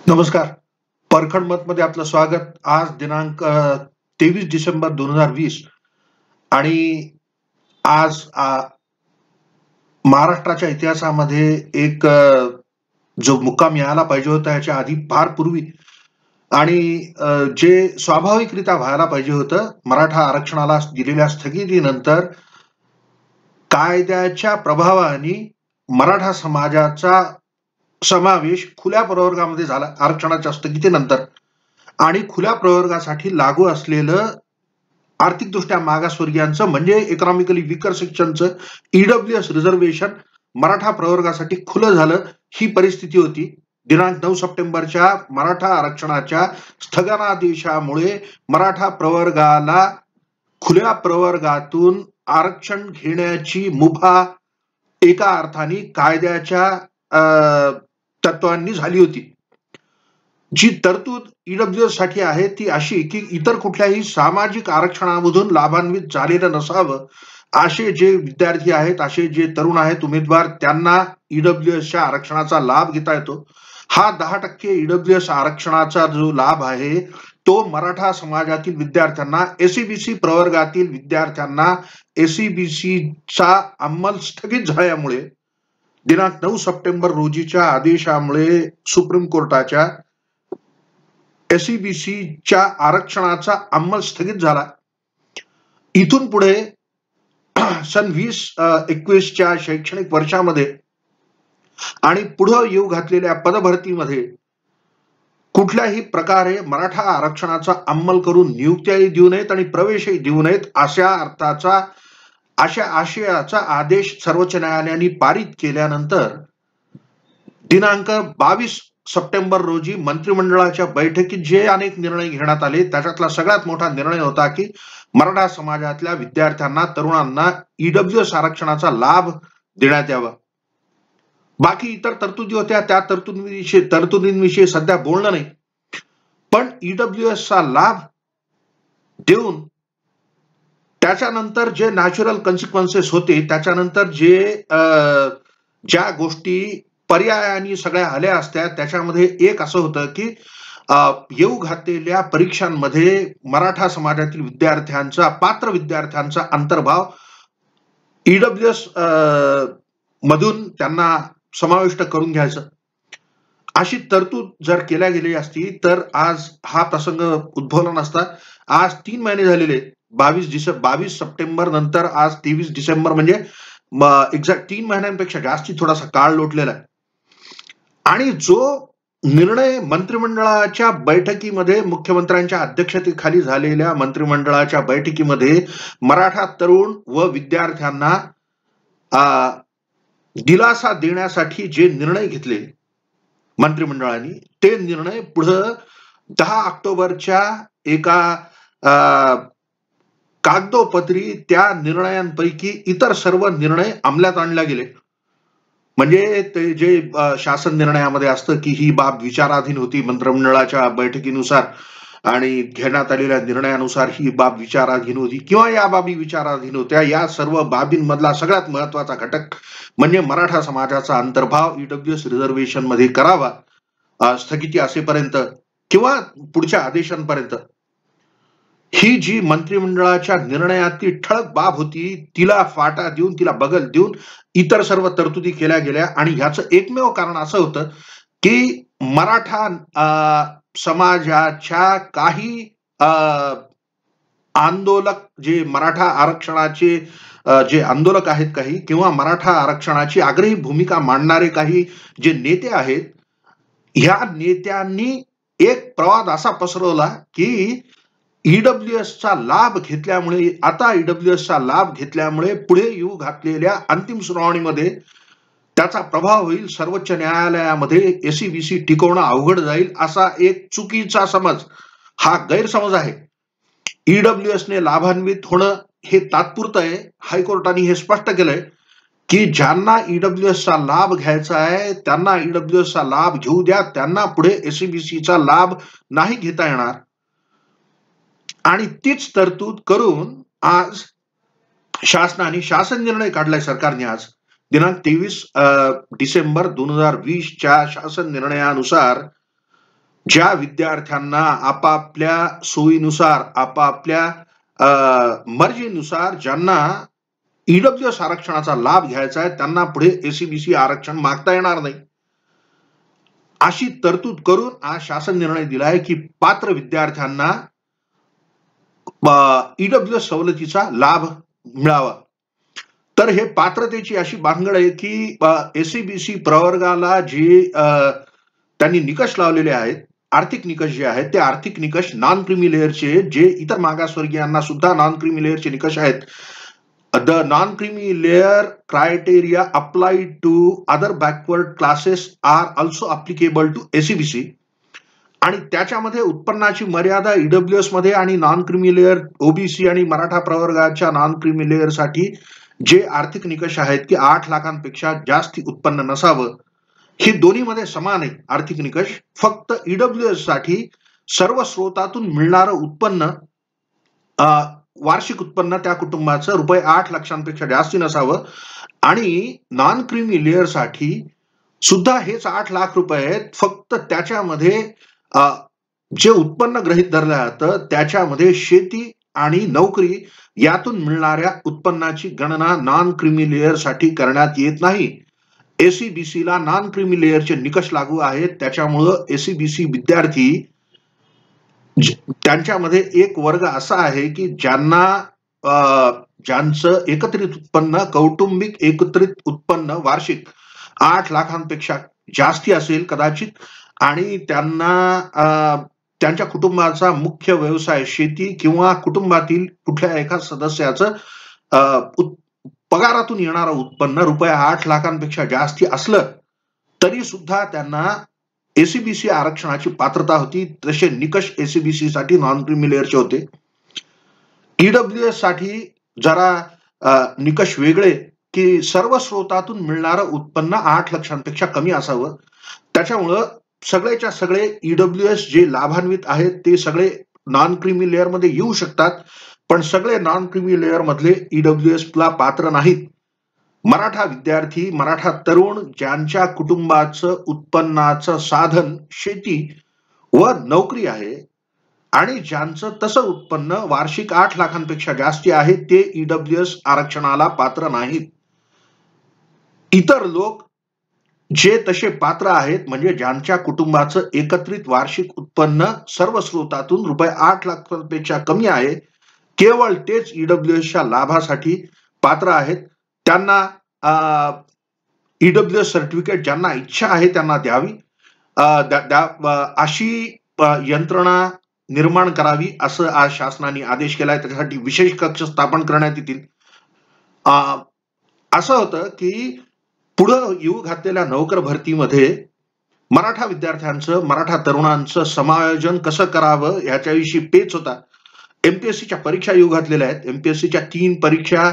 नमस्कार. परखड मत मध्ये आपलं स्वागत. आज दिनांक 23 डिसेंबर 2020 आणि आज महाराष्ट्राच्या इतिहासामध्ये एक जो मुक्काम यायला पाहिजे होता याच्या आधी फार पूर्वी आणि जे स्वाभाविकरित्या व्हायला पाहिजे होतं, मराठा आरक्षणाला दिलेल्या स्थगितीनंतर कायद्याच्या प्रभावाने मराठा समाजाचा समावेश खुल्या प्रवर्गामध्ये झाला आरक्षणाच्या स्थगितीनंतर. आणि खुल्या प्रवर्गासाठी लागू असलेलं आर्थिकदृष्ट्या मागासवर्गीयांचं म्हणजे इकॉनॉमिकली वीकर सेक्शनचं ईडब्ल्यूएस रिझर्वेशन मराठा प्रवर्गासाठी खुलं झालं. ही परिस्थिती होती. दिनांक 9 सप्टेंबरच्या मराठा आरक्षणाच्या स्थगनादेशामुळे मराठा प्रवर्गाला खुल्या प्रवर्गातून आरक्षण घेण्याची मुभा एका अर्थाने कायद्याच्या तत्वांनी झाली होती. जी तरतूद ईडब्ल्यूएस साठी आहे ती अशी की इतर कुठल्याही सामाजिक आरक्षणामधून लाभान्वित झालेलं नसावं, असे जे विद्यार्थी आहेत, असे जे तरुण आहेत उमेदवार, त्यांना ईडब्ल्यूएसच्या आरक्षणाचा लाभ घेता येतो. हा 10% ईडब्ल्यूएस आरक्षणाचा जो लाभ आहे तो मराठा समाजातील विद्यार्थ्यांना, एसईबीसी प्रवर्गातील विद्यार्थ्यांना एसईबीसीचा अंमल स्थगित झाल्यामुळे दिनांक 9 सप्टेंबर रोजीच्या आदेशामुळे सुप्रीम कोर्टाच्या एसईबीसीच्या आरक्षणाचा अंमल स्थगित झाला. इथून पुढे सन 2021च्या शैक्षणिक वर्षामध्ये आणि पुढे येऊ घातलेल्या पदभरतीमध्ये कुठल्याही प्रकारे मराठा आरक्षणाचा अंमल करून नियुक्त्याही देऊ नयेत आणि प्रवेशही देऊ नयेत अशा आशयाचा आदेश सर्वोच्च न्यायालयाने पारित केल्यानंतर दिनांक 22 सप्टेंबर रोजी मंत्रिमंडळाच्या बैठकीत जे अनेक निर्णय घेण्यात आले त्याच्यातला सगळ्यात मोठा निर्णय होता की मराठा समाजातल्या विद्यार्थ्यांना, तरुणांना ईडब्ल्यूएस आरक्षणाचा लाभ देण्यात यावा. बाकी इतर तरतुदी होत्या, त्या तरतुदींविषयी सध्या बोलणं नाही. पण ईडब्ल्यूएसचा लाभ देऊन त्याच्यानंतर जे नॅचरल कॉन्सिक्वेन्सेस होते, त्याच्यानंतर ज्या गोष्टी पर्यायाने सगळ्या आल्या असत्या, त्याच्यामध्ये एक असं होतं की येऊ घातलेल्या परीक्षांमध्ये मराठा समाजातील विद्यार्थ्यांचा, पात्र विद्यार्थ्यांचा अंतर्भाव ईडब्ल्यूएस मधून त्यांना समाविष्ट करून घ्यायचं. अशी तरतूद जर केल्या गेली असती तर आज हा प्रसंग उद्भवला नसता. आज 3 महिने झालेले, 22 सप्टेंबर नंतर आज 23 डिसेंबर, म्हणजे एक्झॅक्ट 3 महिन्यांपेक्षा जास्ती थोडासा काळ लोटलेला आहे. आणि जो निर्णय मंत्रिमंडळाच्या बैठकीमध्ये, मुख्यमंत्र्यांच्या अध्यक्षतेखाली झालेल्या मंत्रिमंडळाच्या बैठकीमध्ये मराठा तरुण व विद्यार्थ्यांना दिलासा देण्यासाठी जे निर्णय घेतले मंत्रिमंडळाने, ते निर्णय पुढे 10 ऑक्टोबरच्या एका कागदोपत्री त्या निर्णयांपैकी इतर सर्व निर्णय अंमलात आणले गेले. म्हणजे ते जे शासन निर्णयामध्ये असतं की ही बाब विचाराधीन होती मंत्रिमंडळाच्या बैठकीनुसार आणि घेण्यात आलेल्या निर्णयानुसार ही बाब विचाराधीन होती किंवा या बाबी विचाराधीन होत्या, या सर्व बाबींमधला सगळ्यात महत्वाचा घटक म्हणजे मराठा समाजाचा अंतर्भाव ईडब्ल्यूएस रिझर्वेशन मध्ये करावा स्थगिती असेपर्यंत किंवा पुढच्या आदेशांपर्यंत. ही जी मंत्रिमंडळाच्या निर्णयातली ठळक बाब होती, तिला फाटा देऊन, तिला बगल देऊन इतर सर्व तरतुदी केल्या गेल्या. आणि ह्याचं एकमेव कारण असं होतं की मराठा समाजाच्या काही आंदोलक, जे मराठा आरक्षणाचे जे आंदोलक आहेत काही, किंवा मराठा आरक्षणाची आग्रही भूमिका मांडणारे काही जे नेते आहेत, ह्या नेत्यांनी एक प्रवाद असा पसरवला की ईडब्ल्यूएसचा लाभ घेतल्यामुळे, आता ईडब्ल्यूएसचा लाभ घेतल्यामुळे पुढे येऊ घातलेल्या अंतिम सुनावणीमध्ये त्याचा प्रभाव होईल, सर्वोच्च न्यायालयामध्ये एसईबीसी टिकवणं अवघड जाईल, असा एक चुकीचा समज, हा गैरसमज आहे. ईडब्ल्यूएसने लाभान्वित होणं हे तात्पुरतं आहे. हायकोर्टाने हे स्पष्ट केलंय की ज्यांना ईडब्ल्यूएसचा लाभ घ्यायचा आहे त्यांना ईडब्ल्यूएसचा लाभ घेऊ द्या, त्यांना पुढे एसईबीसीचा लाभ नाही घेता येणार. आणि तीच तरतूद करून आज शासन निर्णय काढलाय सरकारने. आज दिनांक 23 डिसेंबर 2020च्या शासन निर्णयानुसार ज्या विद्यार्थ्यांना आपापल्या सोयीनुसार आपापल्या मर्जीनुसार ज्यांना ईडब्ल्यूएस आरक्षणाचा लाभ घ्यायचा आहे त्यांना पुढे एसीबीसी आरक्षण मागता येणार नाही, अशी तरतूद करून आज शासन निर्णय दिलाय की पात्र विद्यार्थ्यांना ईडब्ल्यूएस सवलतीचा लाभ मिळावा. तर हे पात्रतेची अशी भानगड आहे की एसीबीसी प्रवर्गाला जे त्यांनी निकष लावलेले आहेत, आर्थिक निकष जे आहेत ते आर्थिक निकष नॉन क्रीमी लेअरचे, जे इतर मागासवर्गीयांना सुद्धा नॉन क्रीमी लेअरचे निकष आहेत. The non creamy layer criteria applied to other backward classes are also applicable to SCBC. आणि त्याच्यामध्ये उत्पन्नाची मर्यादा ईडब्ल्यूएस मध्ये आणि नॉन क्रीमी लेअर ओबीसी आणि मराठा प्रवर्गाच्या नॉन क्रीमी लेअर साठी जे आर्थिक निकष आहेत की 8 लाखांपेक्षा जास्ती उत्पन्न नसावं, ही दोन्ही मध्ये समान आहे आर्थिक निकष. फक्त ईडब्ल्यूएस साठी सर्व स्रोतातून मिळणारं उत्पन्न, वार्षिक उत्पन्न त्या कुटुंबाचं रुपये 8 लाखांपेक्षा जास्ती नसावं. आणि नॉन क्रीमी लेअर साठी सुद्धा हेच 8 लाख रुपये आहेत, फक्त त्याच्यामध्ये जे उत्पन्न गृहीत धरलं जातं त्याच्यामध्ये शेती आणि नोकरी यातून मिळणाऱ्या उत्पन्नाची गणना नॉन क्रीमी लेअर साठी करण्यात येत नाही. एसीबीसीला नॉन क्रीमी लेअरचे निकष लागू आहेत, त्याच्यामुळं एसीबीसी विद्यार्थी त्यांच्यामध्ये एक वर्ग असा आहे की ज्यांचं एकत्रित उत्पन्न, कौटुंबिक एकत्रित उत्पन्न वार्षिक 8 लाखांपेक्षा जास्ती असेल कदाचित, आणि त्यांना त्यांच्या कुटुंबाचा मुख्य व्यवसाय शेती किंवा कुटुंबातील कुठल्या एका सदस्याचं पगारातून येणारं उत्पन्न रुपये 8 लाखांपेक्षा जास्ती असलं तरी सुद्धा त्यांना एसीबीसी आरक्षणाची पात्रता होती. तसे निकष एसीबीसी साठी नॉन क्रीमी लेअरचे होते. ईडब्ल्यूएस साठी जरा निकष वेगळे की सर्व स्रोतातून मिळणारं उत्पन्न 8 लाखांपेक्षा कमी असावं. त्याच्यामुळं सगळेच्या सगळे ईडब्ल्यूएस जे लाभान्वित आहेत ते सगळे नॉन क्रीमी लेअर मध्ये येऊ शकतात, पण सगळे नॉन क्रीमी लेअर मधले ईडब्ल्यूएस ला पात्र नाहीत. मराठा विद्यार्थी, मराठा तरुण ज्यांच्या कुटुंबाचं उत्पन्नाचं साधन शेती व नोकरी आहे आणि ज्यांचं तसं उत्पन्न वार्षिक 8 लाखांपेक्षा जास्ती आहे ते ईडब्ल्यूएस आरक्षणाला पात्र नाहीत. इतर लोक जे तसे पात्र आहेत, म्हणजे ज्यांच्या कुटुंबाचं एकत्रित वार्षिक उत्पन्न सर्व स्रोतातून रुपये 8 लाखांपेक्षा कमी आहे, केवळ तेच ईडब्ल्यूएसच्या लाभासाठी पात्र आहेत. त्यांना ईडब्ल्यूएस सर्टिफिकेट ज्यांना इच्छा आहे त्यांना द्यावी, अशी यंत्रणा निर्माण करावी असं आज शासनाने आदेश केलाय. त्याच्यासाठी विशेष कक्ष स्थापन करण्यात येतील. असं होतं की पुढं येऊ घातलेल्या नोकर भरतीमध्ये मराठा विद्यार्थ्यांचं, मराठा तरुणांचं समायोजन कसं करावं ह्याच्याविषयी पेच होता. एमपीएससीच्या परीक्षा येऊ घातलेल्या आहेत. एमपीएससीच्या 3 परीक्षा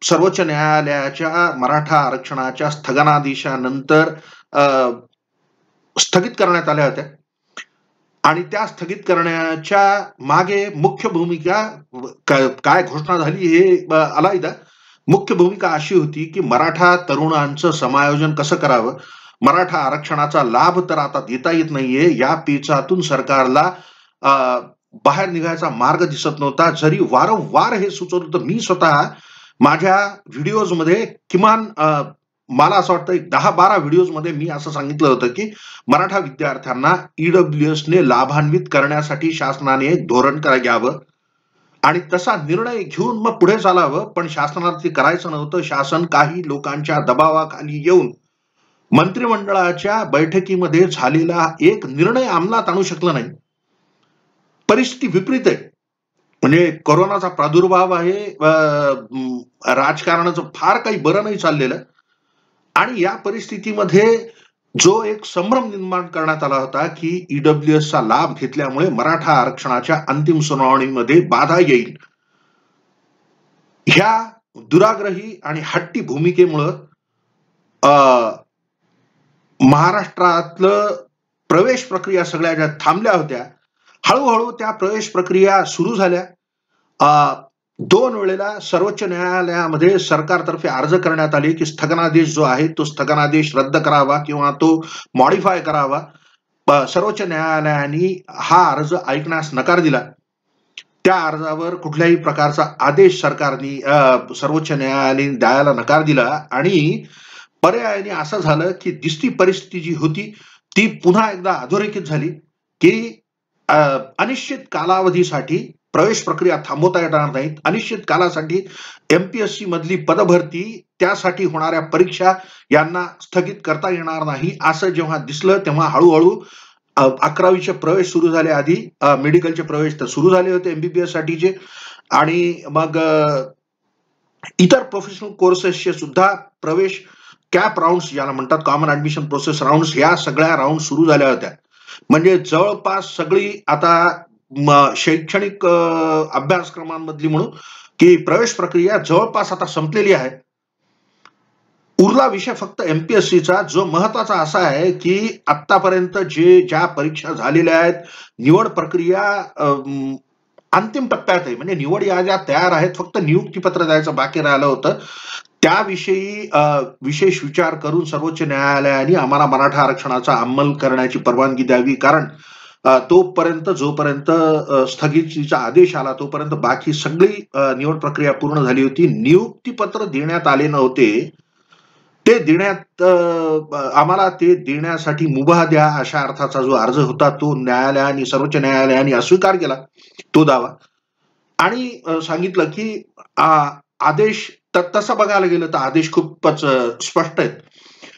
सर्वोच्च न्यायालयाच्या मराठा आरक्षणाच्या स्थगनादेशानंतर स्थगित करण्यात आल्या होत्या. आणि त्या स्थगित करण्याच्या मागे मुख्य भूमिका काय घोषणा झाली हे अलैदा. मुख्य भूमिका अशी होती की मराठा तरुणांचं समायोजन कसं करावं. मराठा आरक्षणाचा लाभ तर आता देता येत नाहीये, या पेचातून सरकारला बाहेर निघायचा मार्ग दिसत नव्हता. जरी वारंवार हे सुचवत होतं. मी स्वतः माझ्या व्हिडिओज मध्ये किमान मला असं वाटतं 10-12 व्हिडिओज मध्ये मी असं सांगितलं होतं की मराठा विद्यार्थ्यांना ईडब्ल्यूएस ने लाभान्वित करण्यासाठी शासनाने एक धोरण घ्यावं आणि तसा निर्णय घेऊन मग पुढे चालावं. पण शासनाला ते करायचं नव्हतं. शासन काही लोकांच्या दबावाखाली येऊन मंत्रिमंडळाच्या बैठकीमध्ये झालेला एक निर्णय अंमलात आणू शकलं नाही. परिस्थिती विपरीत आहे. म्हणजे कोरोनाचा प्रादुर्भाव आहे, राजकारणाचं फार काही बरं नाही चाललेलं, आणि या परिस्थितीमध्ये जो एक संभ्रम निर्माण करण्यात आला होता की ईडब्ल्यूएसचा लाभ घेतल्यामुळे मराठा आरक्षणाच्या अंतिम सुनावणीमध्ये बाधा येईल, ह्या दुराग्रही आणि हट्टी भूमिकेमुळं महाराष्ट्रातलं प्रवेश प्रक्रिया सगळ्या ज्या थांबल्या होत्या, हळूहळू त्या प्रवेश प्रक्रिया सुरू झाल्या. 2 वेळेला सर्वोच्च न्यायालयामध्ये सरकारतर्फे अर्ज करण्यात आले की स्थगनादेश जो आहे तो स्थगनादेश रद्द करावा किंवा तो मॉडिफाय करावा. सर्वोच्च न्यायालयाने हा अर्ज ऐकण्यास नकार दिला. त्या अर्जावर कुठल्याही प्रकारचा आदेश सरकारने सर्वोच्च न्यायालयाने द्यायला नकार दिला आणि पर्यायाने असं झालं की दिसती परिस्थिती जी होती ती पुन्हा एकदा अधोरेखित झाली की अनिश्चित कालावधीसाठी प्रवेश प्रक्रिया थांबवता येणार नाहीत. अनिश्चित कालासाठी एमपीएससी मधली पदभरती त्यासाठी होणाऱ्या परीक्षा यांना स्थगित करता येणार नाही असं जेव्हा दिसलं तेव्हा हळूहळू 11वीचे प्रवेश सुरू झाले. आधी मेडिकलचे प्रवेश तर सुरू झाले होते एमबीबीएस साठीचे आणि मग इतर प्रोफेशनल कोर्सेसचे सुद्धा प्रवेश कॅप राऊंड्स ज्याला म्हणतात कॉमन ऍडमिशन प्रोसेस राऊंड्स ह्या सगळ्या राऊंड सुरू झाल्या होत्या. म्हणजे जवळपास सगळी आता शैक्षणिक अभ्यासक्रमांमधली म्हणून की प्रवेश प्रक्रिया जवळपास आता संपलेली आहे. उरला विषय फक्त एमपीएससीचा जो महत्वाचा असा आहे की आतापर्यंत ज्या परीक्षा झालेल्या आहेत निवड प्रक्रिया अंतिम टप्प्यात आहे. म्हणजे निवड याद्या तयार आहेत, फक्त नियुक्तीपत्र द्यायचं बाकी राहिलं होतं. त्याविषयी विशेष विचार करून सर्वोच्च न्यायालयाने आम्हाला मराठा आरक्षणाचा अंमल करण्याची परवानगी द्यावी. कारण तोपर्यंत जोपर्यंत स्थगितीचा आदेश आला तोपर्यंत बाकी सगळी निवड प्रक्रिया पूर्ण झाली होती. नियुक्तीपत्र देण्यात आले नव्हते. ते देण्यात आम्हाला ते देण्यासाठी मुभा द्या अशा अर्थाचा जो अर्ज होता तो न्यायालयाने सर्वोच्च न्यायालयाने अस्वीकार केला तो दावा आणि सांगितलं की आदेश तसं बघायला गेलं तर आदेश खूपच स्पष्ट आहेत.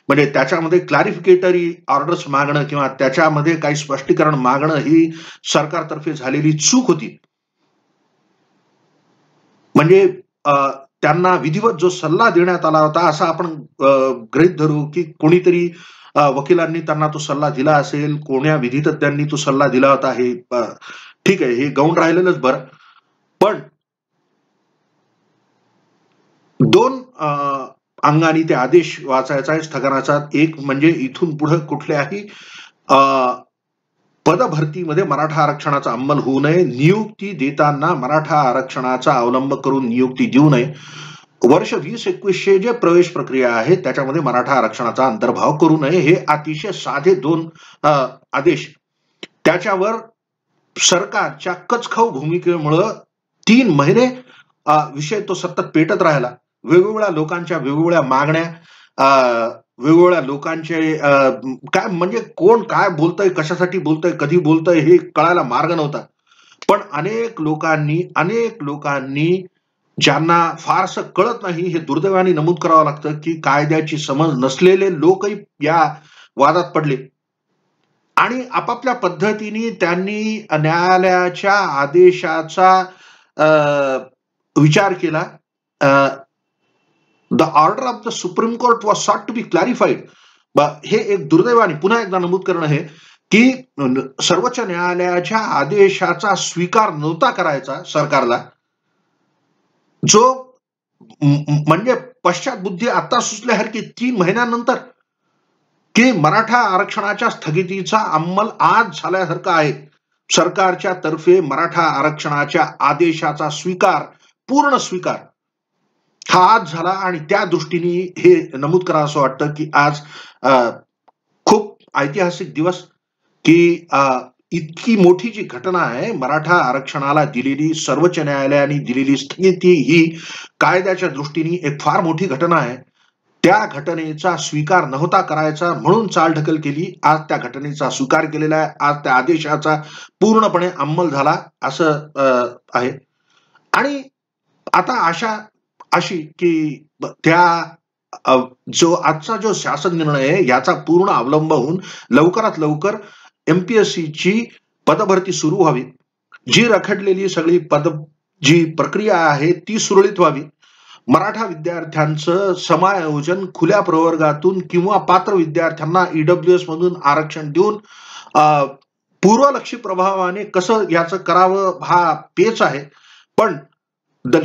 म्हणजे त्याच्यामध्ये क्लॅरिफिकेटरी ऑर्डर्स मागणं किंवा त्याच्यामध्ये काही स्पष्टीकरण मागणं ही सरकारतर्फे झालेली चूक होती. म्हणजे त्यांना विधिवत जो सल्ला देण्यात आला होता असं आपण गृहीत धरू की कोणीतरी वकिलांनी त्यांना तो सल्ला दिला असेल, कोण्या विधितज्ञांनी तो सल्ला दिला होता हे ठीक आहे, हे गौण राहिलेलंच बरं. पण दोन अंगाने ते आदेश वाचायचा आहे स्थगनाचा. एक म्हणजे इथून पुढे कुठल्याही पदभरतीमध्ये मराठा आरक्षणाचा अंमल होऊ नये. नियुक्ती देताना मराठा आरक्षणाचा अवलंब करून नियुक्ती देऊ नये. वर्ष 2021चे जे प्रवेश प्रक्रिया आहे त्याच्यामध्ये मराठा आरक्षणाचा अंतर्भाव करू नये. हे अतिशय साधे दोन आदेश. त्याच्यावर सरकारच्या कचखाऊ भूमिकेमुळं 3 महिने विषय तो सतत पेटत राहिला. वेगवेगळ्या लोकांच्या वेगवेगळ्या मागण्या, वेगवेगळ्या लोकांचे काय म्हणजे कोण काय बोलतंय, कशासाठी बोलतंय, कधी बोलतंय हे कळायला मार्ग नव्हता. पण अनेक लोकांनी ज्यांना फारसं कळत नाही हे दुर्दैवाने नमूद करावं लागतं की कायद्याची समज नसलेले लोकही या वादात पडले आणि आपापल्या पद्धतीने त्यांनी न्यायालयाच्या आदेशाचा विचार केला. The order of the supreme court was sought to be clarified. हे एक दुर्दैवाने पुन्हा एकदा नमूद करणं हे की सर्वोच्च न्यायालयाच्या आदेशाचा स्वीकार नव्हता करायचा सरकारला, जो म्हणजे पश्चात बुद्धी आता सुचल्यासारखी 3 महिन्यानंतर की मराठा आरक्षणाच्या स्थगितीचा अंमल आज झाल्यासारखा आहे. सरकारच्या तर्फे मराठा आरक्षणाच्या आदेशाचा स्वीकार, पूर्ण स्वीकार हा आज झाला आणि त्या दृष्टीने हे नमूद करा असं वाटतं की आज खूप ऐतिहासिक दिवस की इतकी मोठी जी घटना आहे मराठा आरक्षणाला दिलेली सर्वोच्च न्यायालयाने दिलेली स्थगिती ही कायद्याच्या दृष्टीने एक फार मोठी घटना आहे. त्या घटनेचा स्वीकार नव्हता करायचा म्हणून चालढकल केली. आज त्या घटनेचा स्वीकार केलेला आहे. आज त्या आदेशाचा पूर्णपणे अंमल झाला असं आहे. आणि आता अशी की त्या जो आजचा जो शासन निर्णय आहे याचा पूर्ण अवलंब होऊन लवकरात लवकर एमपीएससीची पदभरती सुरू व्हावी. जी रखडलेली सगळी जी प्रक्रिया आहे ती सुरळीत व्हावी. मराठा विद्यार्थ्यांचं समायोजन खुल्या प्रवर्गातून किंवा पात्र विद्यार्थ्यांना ईडब्ल्यूएस मधून आरक्षण देऊन पूर्वलक्षी प्रभावाने कसं याचं करावं हा पेच आहे. पण the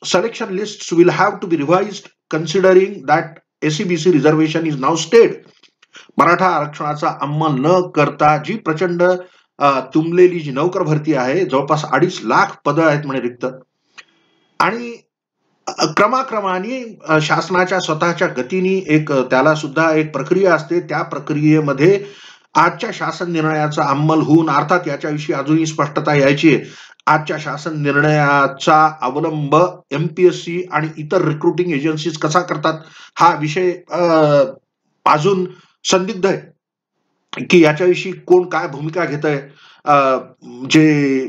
selection lists will have to be revised considering that SCBC reservation is now stayed. Maratha आरक्षणाचा अंमल न करता जी प्रचंड तुंबलेली जी नोकर भरती आहे, जवळपास 2.5 लाख पदं आहेत म्हणे रिक्त, आणि क्रमाक्रमाने शासनाच्या स्वतःच्या गतीने त्याला सुद्धा एक प्रक्रिया असते. त्या प्रक्रियेमध्ये आजच्या शासन निर्णयाचा अंमल होऊन अर्थात याच्याविषयी अजूनही स्पष्टता यायची आहे. आजच्या शासन निर्णयाचा अवलंब एमपीएससी आणि इतर रिक्रुटिंग एजन्सीज कसा करतात हा विषय अजून संदिग्ध आहे की याच्याविषयी कोण काय भूमिका घेत आहे. जे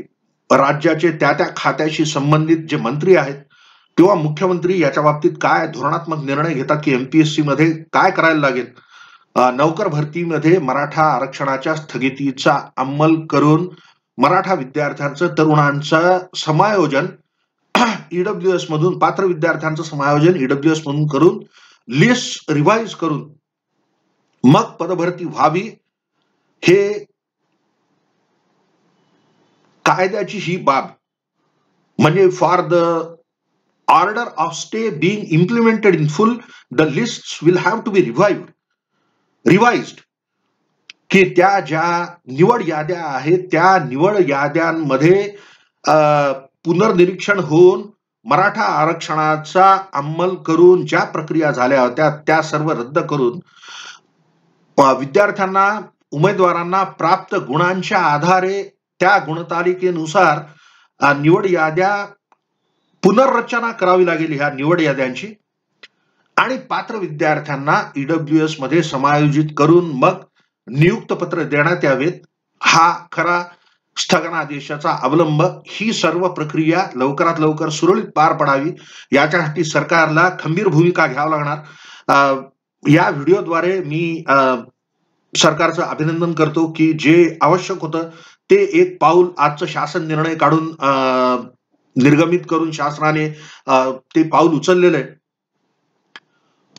राज्याचे त्या त्या खात्याशी संबंधित जे मंत्री आहेत किंवा मुख्यमंत्री याच्या बाबतीत काय धोरणात्मक निर्णय घेतात की एमपीएससी मध्ये काय करायला लागेल. नौकर भरतीमध्ये मराठा आरक्षणाच्या स्थगितीचा अंमल करून मराठा विद्यार्थ्यांचं तरुणांचं समायोजन ईडब्ल्यूएस मधून पात्र विद्यार्थ्यांचं समायोजन ईडब्ल्यूएस मधून करून लिस्ट रिवाइज करून मग पदभरती व्हावी हे कायद्याची ही बाब म्हणजे for the order of stay being implemented in full the list will have to be revised की त्या ज्या निवड याद्या आहेत त्या निवड याद्यांमध्ये पुनर्निरीक्षण होऊन मराठा आरक्षणाचा अंमल करून ज्या प्रक्रिया झाल्या होत्या त्या सर्व रद्द करून विद्यार्थ्यांना उमेदवारांना प्राप्त गुणांच्या आधारे त्या गुणतालिकेनुसार निवड याद्या पुनर्रचना करावी लागेल ह्या निवड याद्यांची आणि पात्र विद्यार्थ्यांना ईडब्ल्यूएस मध्ये समायोजित करून मग नियुक्त पत्र देण्यात यावेत. हा खरा स्थगनादेशाचा अवलंब. ही सर्व प्रक्रिया लवकरात लवकर सुरळीत पार पडावी याच्यासाठी सरकारला खंबीर भूमिका घ्यावी लागणार. या व्हिडिओद्वारे मी सरकारचं अभिनंदन करतो की जे आवश्यक होतं ते एक पाऊल आजचं शासन निर्णय काढून निर्गमित करून शासनाने ते पाऊल उचललेलं आहे.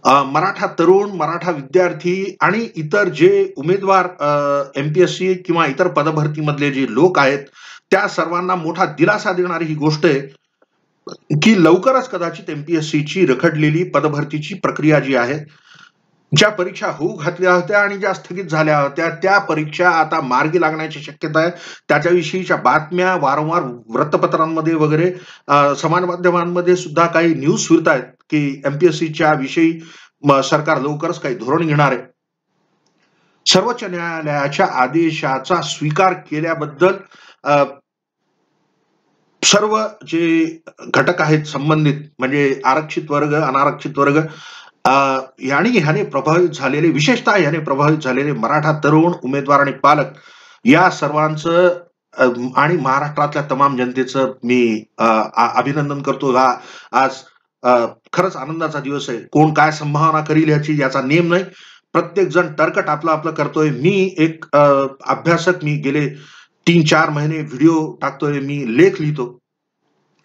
मराठा तरुण मराठा विद्यार्थी आणि इतर जे उमेदवार एमपीएससी किंवा इतर पदभरतीमधले जे लोक आहेत त्या सर्वांना मोठा दिलासा देणारी ही गोष्ट आहे की लवकरच कदाचित एमपीएससीची रखडलेली पदभरतीची प्रक्रिया जी आहे ज्या परीक्षा होऊ घातल्या होत्या आणि ज्या स्थगित झाल्या होत्या त्या परीक्षा आता मार्गी लागण्याची शक्यता आहे. त्याच्याविषयीच्या बातम्या वारंवार वृत्तपत्रांमध्ये वगैरे समाज माध्यमांमध्ये सुद्धा काही न्यूज फिरत आहेत की एमपीएससीच्या विषयी सरकार लवकरच काही धोरण घेणार आहे. सर्वोच्च न्यायालयाच्या आदेशाचा स्वीकार केल्याबद्दल सर्व जे घटक आहेत संबंधित म्हणजे आरक्षित वर्ग अनारक्षित वर्ग ह्याने प्रभावित झालेले विशेषतः ह्याने प्रभावित झालेले मराठा तरुण उमेदवार आणि पालक या सर्वांचं आणि महाराष्ट्रातल्या तमाम जनतेचं मी अभिनंदन करतो. हा आज खरंच आनंदाचा दिवस आहे. कोण काय संभावना करील याचा नेम नाही. प्रत्येक जण टर्कट आपलं आपलं करतोय. मी एक अभ्यासक मी गेले 3-4 महिने व्हिडिओ टाकतोय मी लेख लिहितो.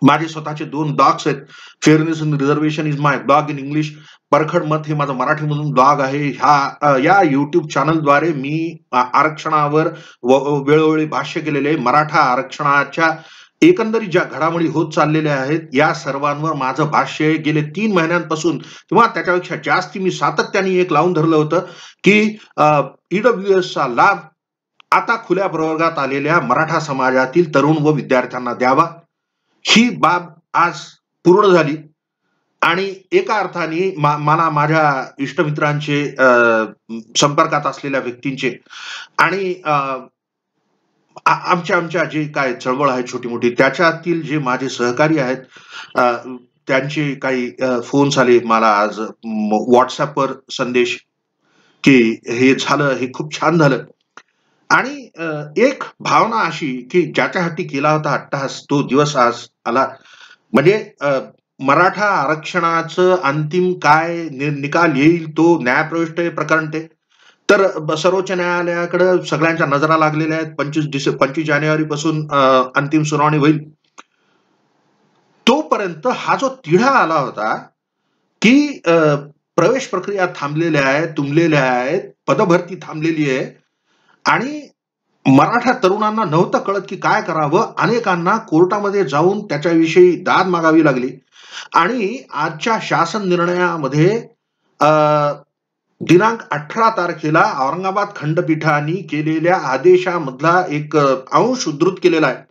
माझे स्वतःचे 2 ब्लॉग्स आहेत. Fairness in reservation is my blog in English. परखड मत हे माझं मराठीमधून ब्लॉग आहे. या युट्यूब चॅनलद्वारे मी आरक्षणावर वेळोवेळी भाष्य केलेले मराठा आरक्षणाच्या एकंदरीत ज्या घडामोडी होत चाललेल्या आहेत या सर्वांवर माझं भाष्य गेले 3 महिन्यांपासून किंवा त्याच्यापेक्षा जास्त मी सातत्याने एक लावून धरलं होतं की ईडब्ल्यूएसचा लाभ आता खुल्या प्रवर्गात आलेल्या मराठा समाजातील तरुण व विद्यार्थ्यांना द्यावा. ही बाब आज पूर्ण झाली आणि एका अर्थाने मला माझ्या इष्टमित्रांचे संपर्कात असलेल्या व्यक्तींचे आणि आमच्या जे काय चळवळ आहे छोटी मोठी त्याच्यातील जे माझे सहकारी आहेत त्यांचे काही फोन्स आले मला आज व्हॉट्सअपवर संदेश की हे झालं हे खूप छान झालं आणि एक भावना अशी की ज्याच्यासाठी केला होता अट्टहास तो दिवस आज आला. म्हणजे मराठा आरक्षणाचं अंतिम काय निकाल येईल तो न्यायप्रविष्ट प्रकरण ते तर सर्वोच्च न्यायालयाकडे सगळ्यांच्या नजरा लागलेल्या आहेत. 25 जानेवारी पासून अंतिम सुनावणी होईल. तोपर्यंत हा जो तिढा आला होता की प्रवेश प्रक्रिया थांबलेल्या आहेत तुंबलेल्या आहेत पदभरती थांबलेली आहे आणि मराठा तरुणांना नव्हतं कळत की काय करावं. अनेकांना कोर्टामध्ये जाऊन त्याच्याविषयी दाद मागावी लागली आणि आजच्या शासन निर्णयामध्ये दिनांक 18 तारखेला औरंगाबाद खंडपीठाने केलेल्या आदेशामधला एक अंश उद्धृत केलेला आहे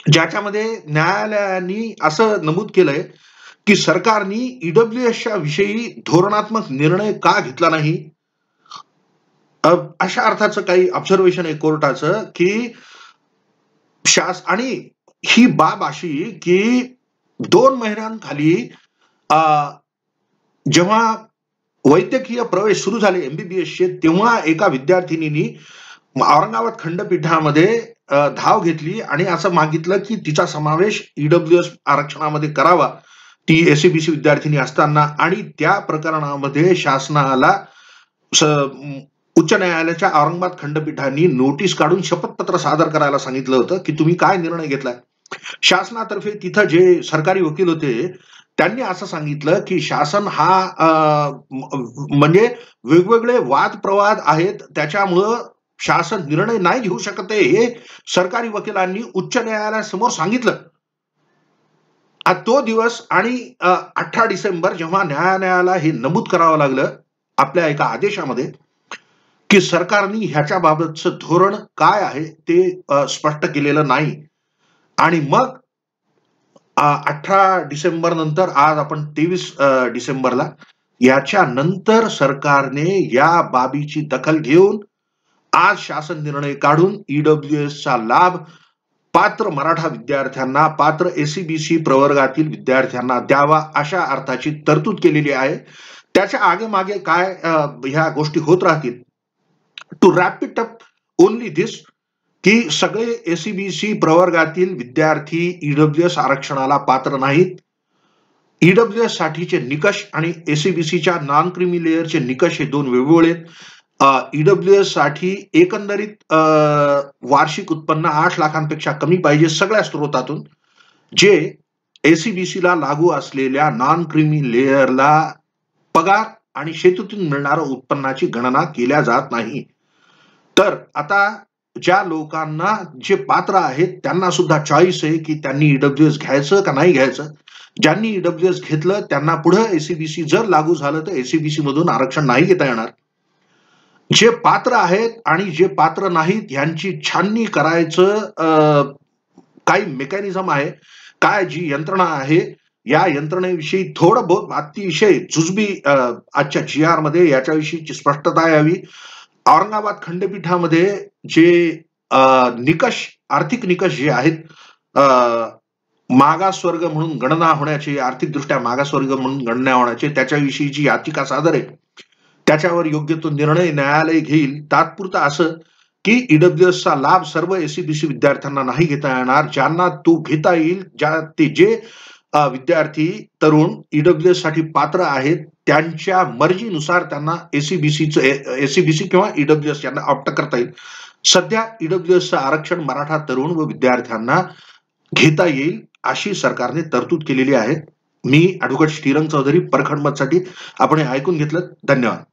ज्याच्यामध्ये न्यायालयाने असं नमूद केलंय की सरकारने ईडब्ल्यूएसच्या विषयी धोरणात्मक निर्णय का घेतला नाही. अशा अर्थाचं काही ऑब्झर्वेशन आहे कोर्टाचं, की आणि ही बाब अशी की 2 महिन्यांखाली अ, जेव्हा वैद्यकीय प्रवेश सुरू झाले एमबीबीएसचे, तेव्हा एका विद्यार्थिनीनी औरंगाबाद खंडपीठामध्ये धाव घेतली आणि असं मागितलं की तिचा समावेश ईडब्ल्यूएस आरक्षणामध्ये करावा. ती एससीबीसी विद्यार्थिनी असताना, आणि त्या प्रकरणामध्ये शासनाला उच्च न्यायालयाच्या औरंगाबाद खंडपीठाने नोटीस काढून शपथपत्र सादर करायला सांगितलं होतं की तुम्ही काय निर्णय घेतलाय. शासनातर्फे तिथं जे सरकारी वकील होते त्यांनी असं सांगितलं की शासन हा म्हणजे वेगवेगळे वादप्रवाद आहेत, त्याच्यामुळं शासन निर्णय नाही घेऊ शकत आहे, हे सरकारी वकिलांनी उच्च न्यायालयासमोर सांगितलं. तो दिवस आणि 18 डिसेंबर जेव्हा न्यायालयाला हे नमूद करावं लागलं आपल्या एका आदेशामध्ये की सरकारने ह्याच्या बाबतचं धोरण काय आहे ते स्पष्ट केलेलं नाही. आणि मग 18 डिसेंबर नंतर आज आपण 23 डिसेंबरला, याच्या नंतर सरकारने या बाबीची दखल घेऊन आज शासन निर्णय काढून ईडब्ल्यूएसचा लाभ पात्र मराठा विद्यार्थ्यांना, पात्र एससीबीसी प्रवर्गातील विद्यार्थ्यांना द्यावा, अशा अर्थाची तरतूद केलेली आहे. त्याच्या आगे मागे काय ह्या गोष्टी होत राहतील. To wrap it up only this, की सगळे एससीबीसी प्रवर्गातील विद्यार्थी ईडब्ल्यूएस आरक्षणाला पात्र नाहीत. ईडब्ल्यूएस साठीचे निकष आणि एससीबीसीच्या नॉन क्रिमी लेअरचे निकष हे दोन वेगवेगळे आहेत. ईडब्ल्यूएस साठी एकंदरीत वार्षिक उत्पन्न 8 लाखांपेक्षा कमी पाहिजे सगळ्या स्त्रोतातून, जे एससीबीसीला लागू असलेल्या नॉन क्रिमी लेअरला पगार आणि शेतीतून मिळणाऱ्या उत्पन्नाची गणना केल्या जात नाही. तर आता ज्या लोकांना जे पात्र आहेत त्यांना सुद्धा चॉईस आहे की त्यांनी ईडब्ल्यूएस घ्यायचं का नाही घ्यायचं. ज्यांनी ईडब्ल्यूएस घेतलं त्यांना पुढे एससीबीसी जर लागू झालं तर एससीबीसी मधून आरक्षण नाही घेता येणार. जे पात्र आहेत आणि जे पात्र नाहीत यांची छाननी करायचं काही मेकॅनिझम आहे, काय जी यंत्रणा आहे, या यंत्रणेविषयी थोडं बहुत अतिशय जुजबी आजच्या जी आर मध्ये याच्याविषयीची स्पष्टता यावी. औरंगाबाद खंडपीठामध्ये जे निकष, आर्थिक निकष जे आहेत, मागासवर्ग म्हणून गणना होण्याचे, आर्थिकदृष्ट्या मागासवर्ग म्हणून गणना होण्याचे, त्याच्याविषयी जी याचिका सादर आहे त्याच्यावर योग्य तो निर्णय न्यायालय घेईल. तात्पुरतं असं की ईडब्ल्यूएसचा लाभ सर्व एससीबीसी विद्यार्थ्यांना नाही घेता येणार. ज्यांना तो घेता येईल, जे विद्यार्थी तरुण ईडब्ल्यूएस साठी पात्र आहेत, त्यांच्या मर्जीनुसार त्यांना एससीबीसी किंवा ईडब्ल्यूएस यांना ऑप्ट करता येईल. सध्या ईडब्ल्यूएसचं आरक्षण मराठा तरुण व विद्यार्थ्यांना घेता येईल अशी सरकारने तरतूद केलेली आहे. मी ॲडव्होकेट श्रीरंग चौधरी, परखड मतसाठी. आपण हे ऐकून घेतलं, धन्यवाद.